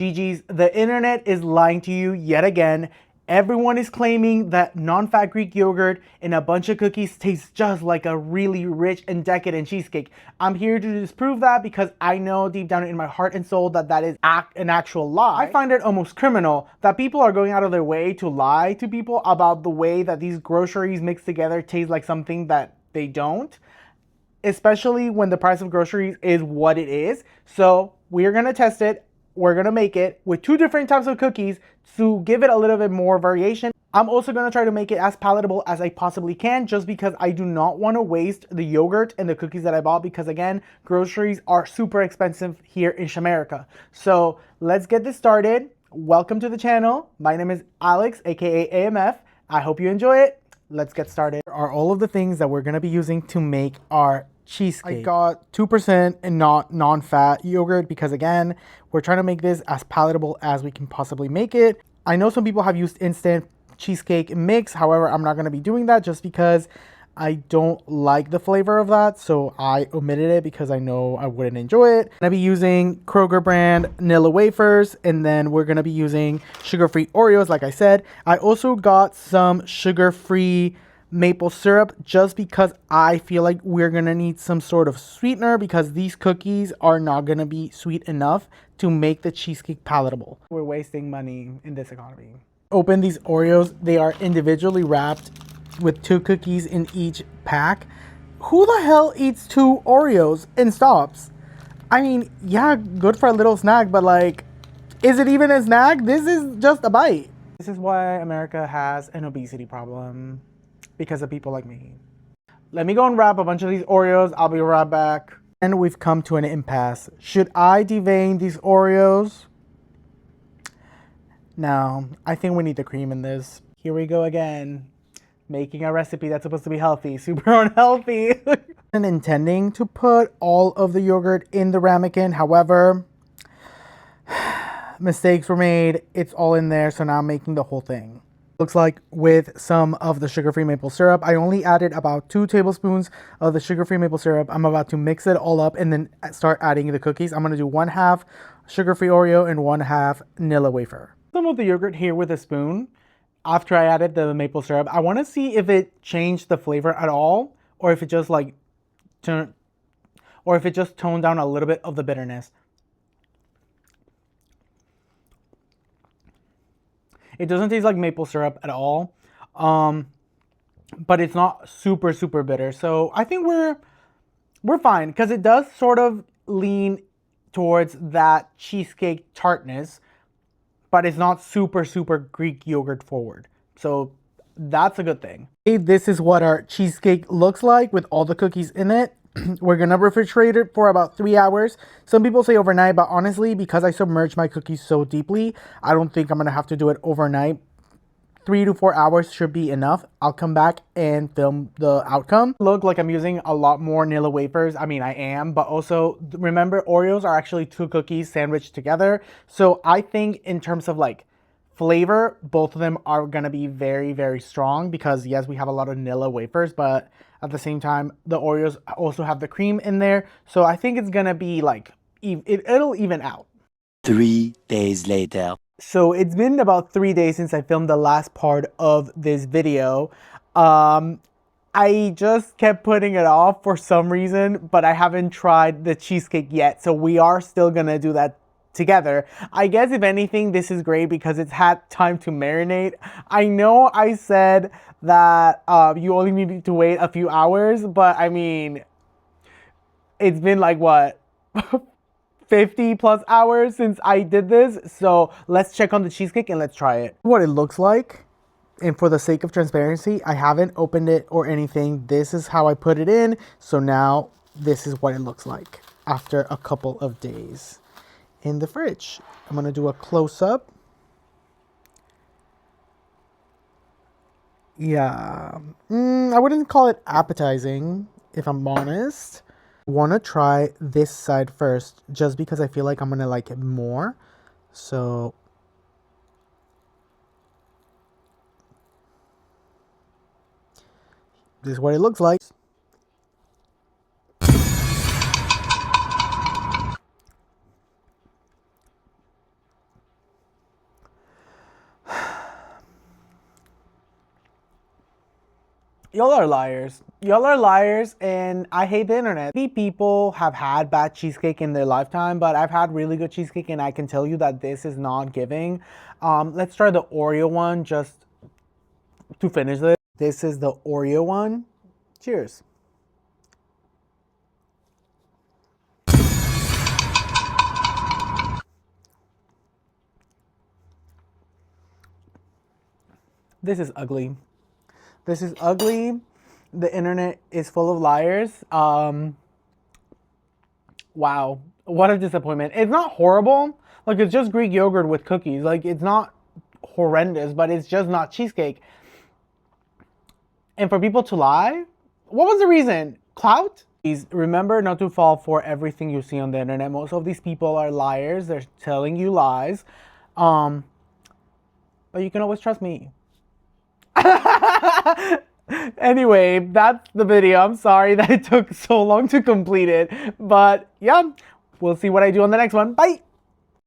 GG's, the internet is lying to you yet again. Everyone is claiming that non-fat Greek yogurt and a bunch of cookies tastes just like a really rich and decadent cheesecake. I'm here to disprove that because I know deep down in my heart and soul that that is an actual lie. I find it almost criminal that people are going out of their way to lie to people about the way that these groceries mixed together taste like something that they don't, especially when the price of groceries is what it is. So we're gonna test it. We're gonna make it with 2 different types of cookies to give it a little bit more variation. I'm also gonna try to make it as palatable as I possibly can, just because I do not want to waste the yogurt and the cookies that I bought, because again, groceries are super expensive here in America. So let's get this started. Welcome to the channel. My name is Alex, aka AMF. I hope you enjoy it. Let's get started. Here are all of the things that we're gonna be using to make our cheesecake. I got 2% and not non-fat yogurt because again, we're trying to make this as palatable as we can possibly make it. I know some people have used instant cheesecake mix. However, I'm not going to be doing that just because I don't like the flavor of that. So I omitted it because I know I wouldn't enjoy it. I'm going to be using Kroger brand Nilla wafers, and then we're going to be using sugar-free Oreos like I said. I also got some sugar-free maple syrup just because I feel like we're gonna need some sort of sweetener because these cookies are not gonna be sweet enough to make the cheesecake palatable. We're wasting money in this economy. Open these Oreos. They are individually wrapped with 2 cookies in each pack. Who the hell eats 2 Oreos and stops? I mean, yeah, good for a little snack, but like, is it even a snack? This is just a bite. This is why America has an obesity problem. Because of people like me. Let me go and wrap a bunch of these Oreos. I'll be right back. And we've come to an impasse. Should I devein these Oreos? No, I think we need the cream in this. Here we go again. Making a recipe that's supposed to be healthy. Super unhealthy. I'm intending to put all of the yogurt in the ramekin. However, mistakes were made. It's all in there. So now I'm making the whole thing. Looks like with some of the sugar-free maple syrup. I only added about 2 tablespoons of the sugar-free maple syrup. I'm about to mix it all up and then start adding the cookies. I'm going to do 1/2 sugar-free Oreo and 1/2 Nilla wafer. Some of the yogurt here with a spoon after I added the maple syrup. I want to see if it changed the flavor at all, or if it just like toned down a little bit of the bitterness. It doesn't taste like maple syrup at all, but it's not super, super bitter. So I think we're fine because it does sort of lean towards that cheesecake tartness, but it's not super, super Greek yogurt forward. So that's a good thing. This is what our cheesecake looks like with all the cookies in it. We're gonna refrigerate it for about 3 hours. Some people say overnight, but honestly, because I submerge my cookies so deeply, I don't think I'm gonna have to do it overnight. 3 to 4 hours should be enough. I'll come back and film the outcome. Look like I'm using a lot more Nilla wafers. I mean, I am, but also remember, Oreos are actually 2 cookies sandwiched together. So I think in terms of like flavor, both of them are gonna be very, very strong because yes, we have a lot of Nilla wafers, but at the same time, the Oreos also have the cream in there. So I think it's gonna be like, it'll even out. 3 days later. So it's been about 3 days since I filmed the last part of this video. I just kept putting it off for some reason, but I haven't tried the cheesecake yet. So we are still gonna do that together. I guess if anything, this is great because it's had time to marinate. I know I said that you only need to wait a few hours, but I mean, it's been like what 50 plus hours since I did this. So let's check on the cheesecake and let's try it. What it looks like. And for the sake of transparency, I haven't opened it or anything. This is how I put it in. So now this is what it looks like after a couple of days in the fridge. I'm gonna do a close-up. Yeah, I wouldn't call it appetizing, if I'm honest. I want to try this side first, just because I feel like I'm gonna like it more. So this is what it looks like. Y'all are liars. Y'all are liars, and I hate the internet. Many people have had bad cheesecake in their lifetime, but I've had really good cheesecake, and I can tell you that this is not giving. Let's try the Oreo one just to finish this. This is the Oreo one. Cheers. This is ugly. This is ugly. The internet is full of liars. Wow. What a disappointment. It's not horrible. Like, it's just Greek yogurt with cookies. Like, it's not horrendous, but it's just not cheesecake. And for people to lie, what was the reason? Clout? Please remember not to fall for everything you see on the internet. Most of these people are liars. They're telling you lies. But you can always trust me. Anyway, that's the video. I'm sorry that it took so long to complete it. But yeah, we'll see what I do on the next one. Bye!